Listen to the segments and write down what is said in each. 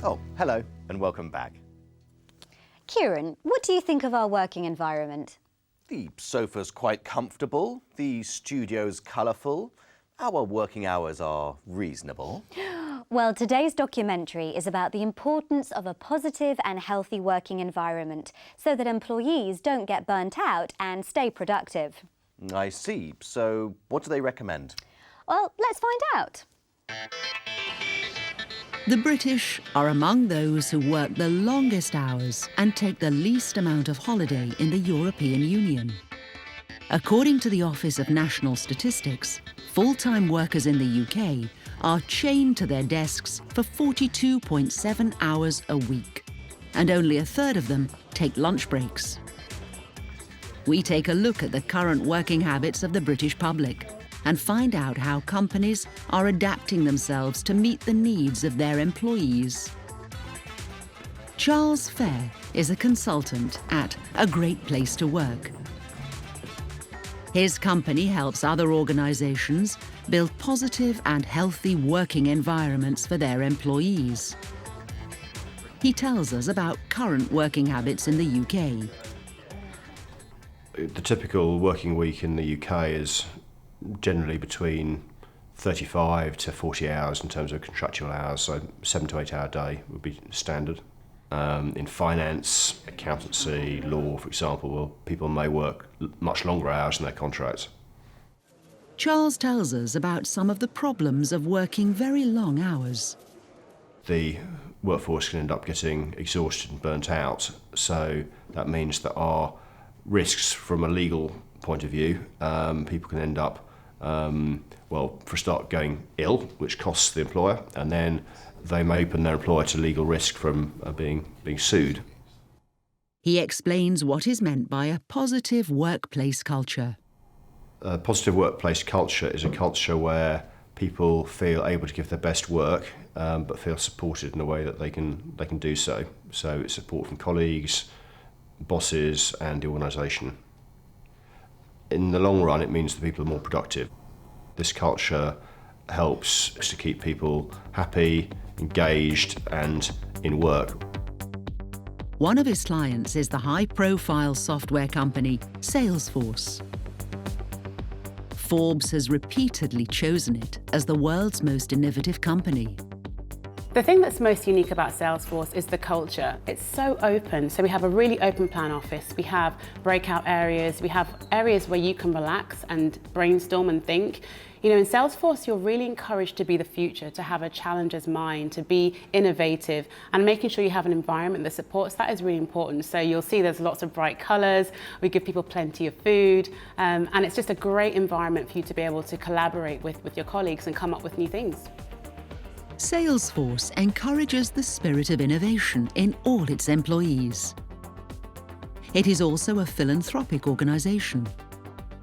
Oh, hello and welcome back. Kieran, what do you think of our working environment? The sofa's quite comfortable, the studio's colourful, our working hours are reasonable. Well, today's documentary is about the importance of a positive and healthy working environment so that employees don't get burnt out and stay productive. I see. So what do they recommend? Well, let's find out. The British are among those who work the longest hours and take the least amount of holiday in the European Union. According to the Office of National Statistics, full-time workers in the UK are chained to their desks for 42.7 hours a week, and only a third of them take lunch breaks. We take a look at the current working habits of the British public and find out how companies are adapting themselves to meet the needs of their employees. Charles Fair is a consultant at A Great Place to Work. His company helps other organisations build positive and healthy working environments for their employees. He tells us about current working habits in the UK. The typical working week in the UK is generally between 35 to 40 hours in terms of contractual hours, so 7 to 8 hour day would be standard. In finance, accountancy, law, for example, well, people may work much longer hours than their contracts. Charles tells us about some of the problems of working very long hours. The workforce can end up getting exhausted and burnt out, so that means there are risks from a legal point of view. People can end up, well, for a start, going ill, which costs the employer, and then they may open their employer to legal risk from being sued. He explains what is meant by a positive workplace culture. A positive workplace culture is a culture where people feel able to give their best work, but feel supported in a way that they can do so. So it's support from colleagues, bosses, and the organisation. In the long run, it means that people are more productive. This culture helps to keep people happy, engaged, and in work. One of his clients is the high-profile software company Salesforce. Forbes has repeatedly chosen it as the world's most innovative company. The thing that's most unique about Salesforce is the culture. It's so open. So we have a really open plan office. We have breakout areas. We have areas where you can relax and brainstorm and think. You know, in Salesforce, you're really encouraged to be the future, to have a challenger's mind, to be innovative, and making sure you have an environment that supports that is really important. So you'll see there's lots of bright colors. We give people plenty of food, and it's just a great environment for you to be able to collaborate with your colleagues and come up with new things. Salesforce encourages the spirit of innovation in all its employees. It is also a philanthropic organisation.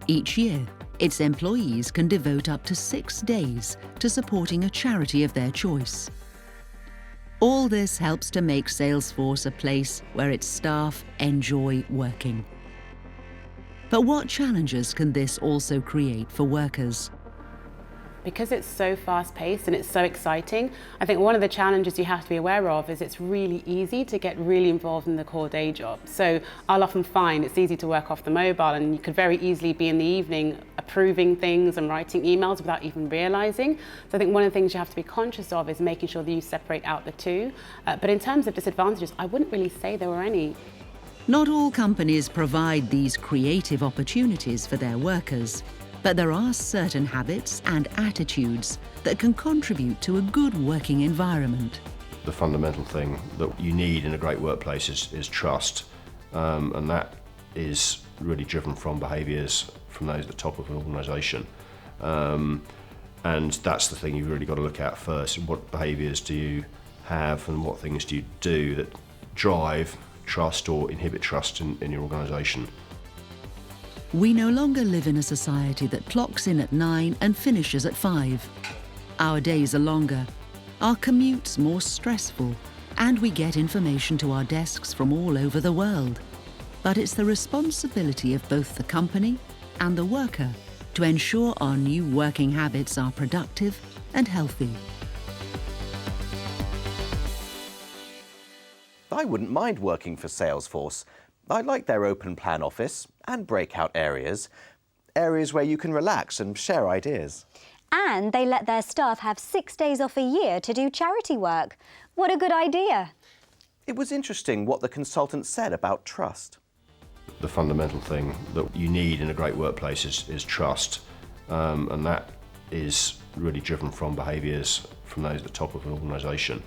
Each year, its employees can devote up to 6 days to supporting a charity of their choice. All this helps to make Salesforce a place where its staff enjoy working. But what challenges can this also create for workers? Because it's so fast-paced and it's so exciting, I think one of the challenges you have to be aware of is it's really easy to get really involved in the core day job. So I'll often find it's easy to work off the mobile, and you could very easily be in the evening approving things and writing emails without even realising. So I think one of the things you have to be conscious of is making sure that you separate out the two. But in terms of disadvantages, I wouldn't really say there were any. Not all companies provide these creative opportunities for their workers. But there are certain habits and attitudes that can contribute to a good working environment. The fundamental thing that you need in a great workplace is trust, and that is really driven from behaviours from those at the top of an organisation. And that's the thing you've really got to look at first. What behaviours do you have and what things do you do that drive trust or inhibit trust in your organisation? We no longer live in a society that clocks in at 9 and finishes at 5. Our days are longer, our commutes more stressful, and we get information to our desks from all over the world. But it's the responsibility of both the company and the worker to ensure our new working habits are productive and healthy. I wouldn't mind working for Salesforce. I like their open plan office and breakout areas, areas where you can relax and share ideas. And they let their staff have 6 days off a year to do charity work. What a good idea. It was interesting what the consultant said about trust. The fundamental thing that you need in a great workplace is trust, and that is really driven from behaviours from those at the top of an organisation.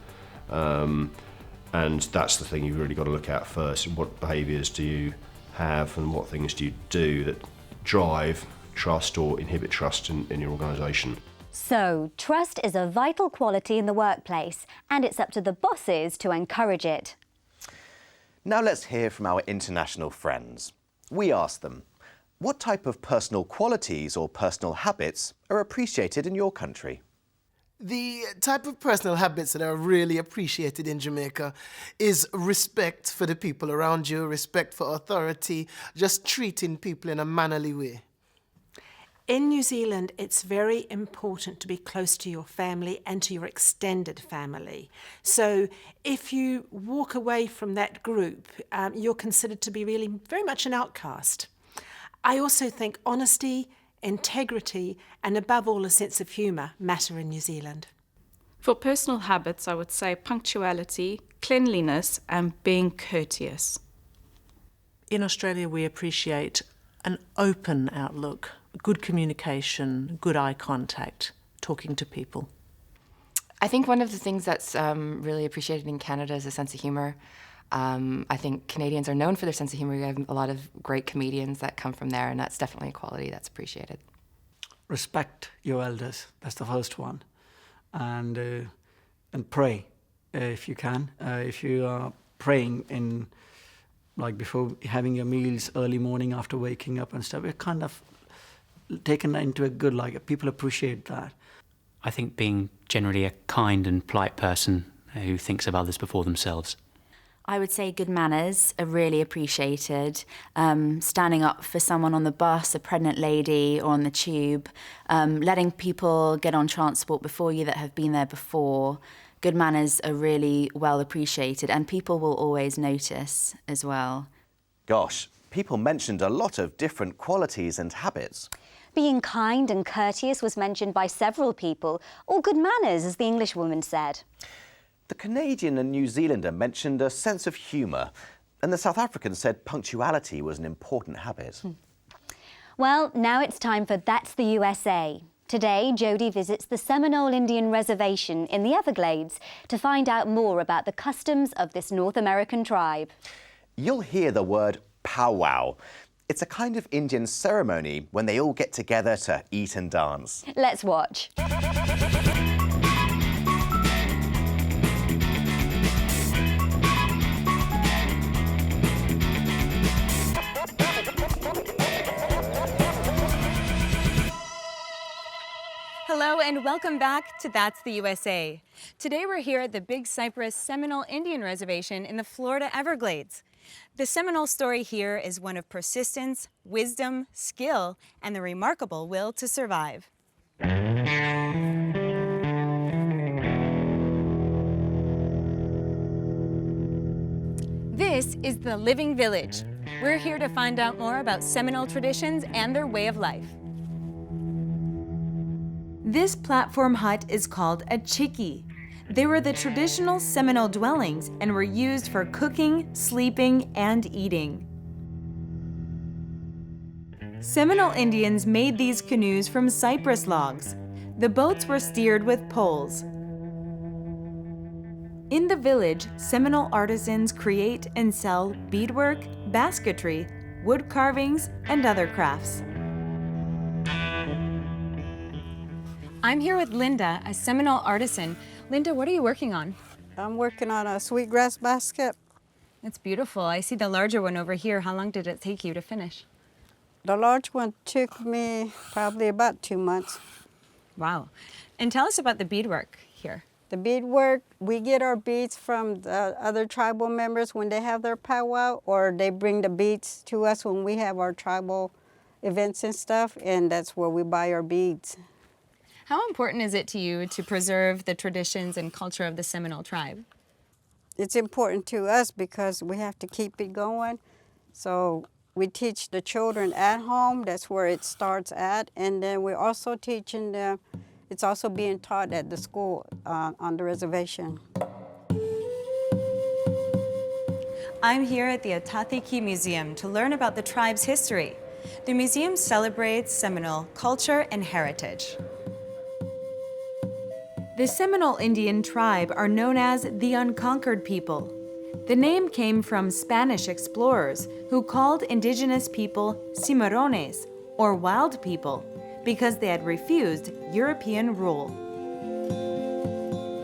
And that's the thing you've really got to look at first. What behaviours do you have and what things do you do that drive trust or inhibit trust in your organisation? So, trust is a vital quality in the workplace, and it's up to the bosses to encourage it. Now let's hear from our international friends. We asked them, what type of personal qualities or personal habits are appreciated in your country? The type of personal habits that are really appreciated in Jamaica is respect for the people around you, respect for authority, just treating people in a mannerly way. In New Zealand, it's very important to be close to your family and to your extended family. So if you walk away from that group, you're considered to be really very much an outcast. I also think honesty, integrity, and above all, a sense of humour matter in New Zealand. For personal habits, I would say punctuality, cleanliness, and being courteous. In Australia, we appreciate an open outlook, good communication, good eye contact, talking to people. I think one of the things that's really appreciated in Canada is a sense of humour. I think Canadians are known for their sense of humour. We have a lot of great comedians that come from there, and that's definitely a quality that's appreciated. Respect your elders, that's the first one. And pray if you can. If you are praying in, like before having your meals, early morning after waking up and stuff, it kind of taken into a good, like people appreciate that. I think being generally a kind and polite person who thinks of others before themselves. I would say good manners are really appreciated. Standing up for someone on the bus, a pregnant lady, or on the tube, letting people get on transport before you that have been there before. Good manners are really well appreciated, and people will always notice as well. Gosh, people mentioned a lot of different qualities and habits. Being kind and courteous was mentioned by several people, or good manners, as the Englishwoman said. The Canadian and New Zealander mentioned a sense of humour, and the South African said punctuality was an important habit. Well, now it's time for That's the USA. Today, Jodie visits the Seminole Indian Reservation in the Everglades to find out more about the customs of this North American tribe. You'll hear the word powwow. It's a kind of Indian ceremony when they all get together to eat and dance. Let's watch. Hello and welcome back to That's the USA. Today we're here at the Big Cypress Seminole Indian Reservation in the Florida Everglades. The Seminole story here is one of persistence, wisdom, skill, and the remarkable will to survive. This is the Living Village. We're here to find out more about Seminole traditions and their way of life. This platform hut is called a chiki. They were the traditional Seminole dwellings and were used for cooking, sleeping, and eating. Seminole Indians made these canoes from cypress logs. The boats were steered with poles. In the village, Seminole artisans create and sell beadwork, basketry, wood carvings, and other crafts. I'm here with Linda, a Seminole artisan. Linda, what are you working on? I'm working on a sweetgrass basket. It's beautiful. I see the larger one over here. How long did it take you to finish? The large one took me probably about 2 months. Wow. And tell us about the beadwork here. The beadwork, we get our beads from the other tribal members when they have their powwow, or they bring the beads to us when we have our tribal events and stuff, and that's where we buy our beads. How important is it to you to preserve the traditions and culture of the Seminole tribe? it's important to us because we have to keep it going. So we teach the children at home. That's where it starts at. And then we're also teaching them, it's also being taught at the school on the reservation. I'm here at the Otaheite Museum to learn about the tribe's history. The museum celebrates Seminole culture and heritage. The Seminole Indian tribe are known as the Unconquered People. The name came from Spanish explorers who called indigenous people cimarrones, or wild people, because they had refused European rule.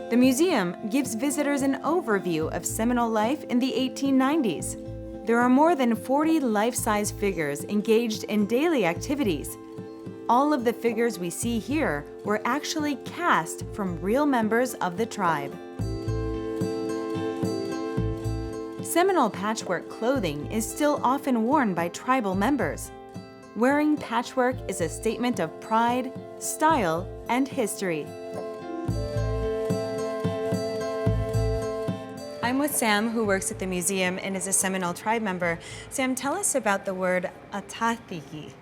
The museum gives visitors an overview of Seminole life in the 1890s. There are more than 40 life-size figures engaged in daily activities. All of the figures we see here were actually cast from real members of the tribe. Seminole patchwork clothing is still often worn by tribal members. Wearing patchwork is a statement of pride, style, and history. I'm with Sam, who works at the museum and is a Seminole tribe member. Sam, tell us about the word Otaheite.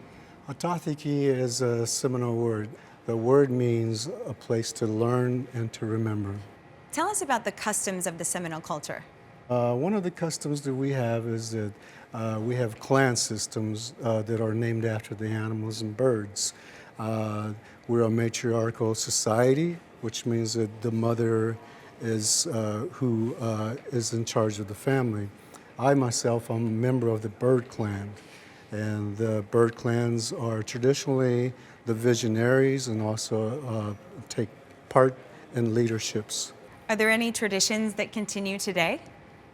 Otaheite is a Seminole word. The word means a place to learn and to remember. Tell us about the customs of the Seminole culture. One of the customs that we have is that we have clan systems that are named after the animals and birds. We're a matriarchal society, which means that the mother is who is in charge of the family. I myself am a member of the bird clan, and the bird clans are traditionally the visionaries and also take part in leaderships. Are there any traditions that continue today?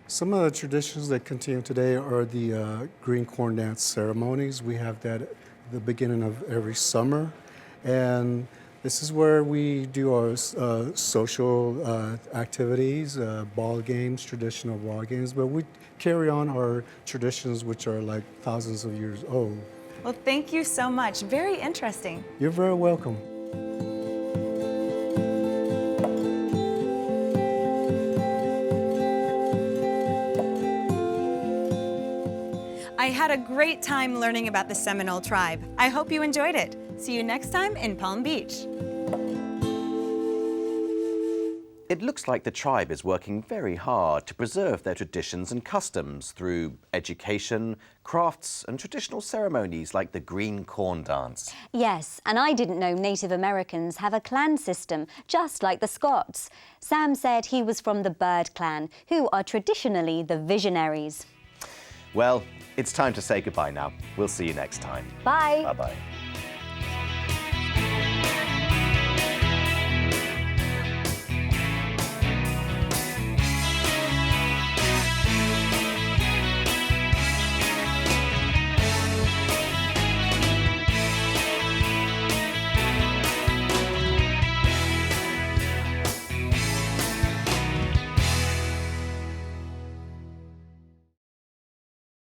Some of the traditions that continue today are the green corn dance ceremonies. We have that at the beginning of every summer, and this is where we do our social activities, ball games, traditional ball games, but we carry on our traditions which are like thousands of years old. Well, thank you so much. Very interesting. You're very welcome. I had a great time learning about the Seminole tribe. I hope you enjoyed it. See you next time in Palm Beach. It looks like the tribe is working very hard to preserve their traditions and customs through education, crafts, and traditional ceremonies like the green corn dance. Yes, and I didn't know Native Americans have a clan system, just like the Scots. Sam said he was from the Bird Clan, who are traditionally the visionaries. Well, it's time to say goodbye now. We'll see you next time. Bye. Bye-bye.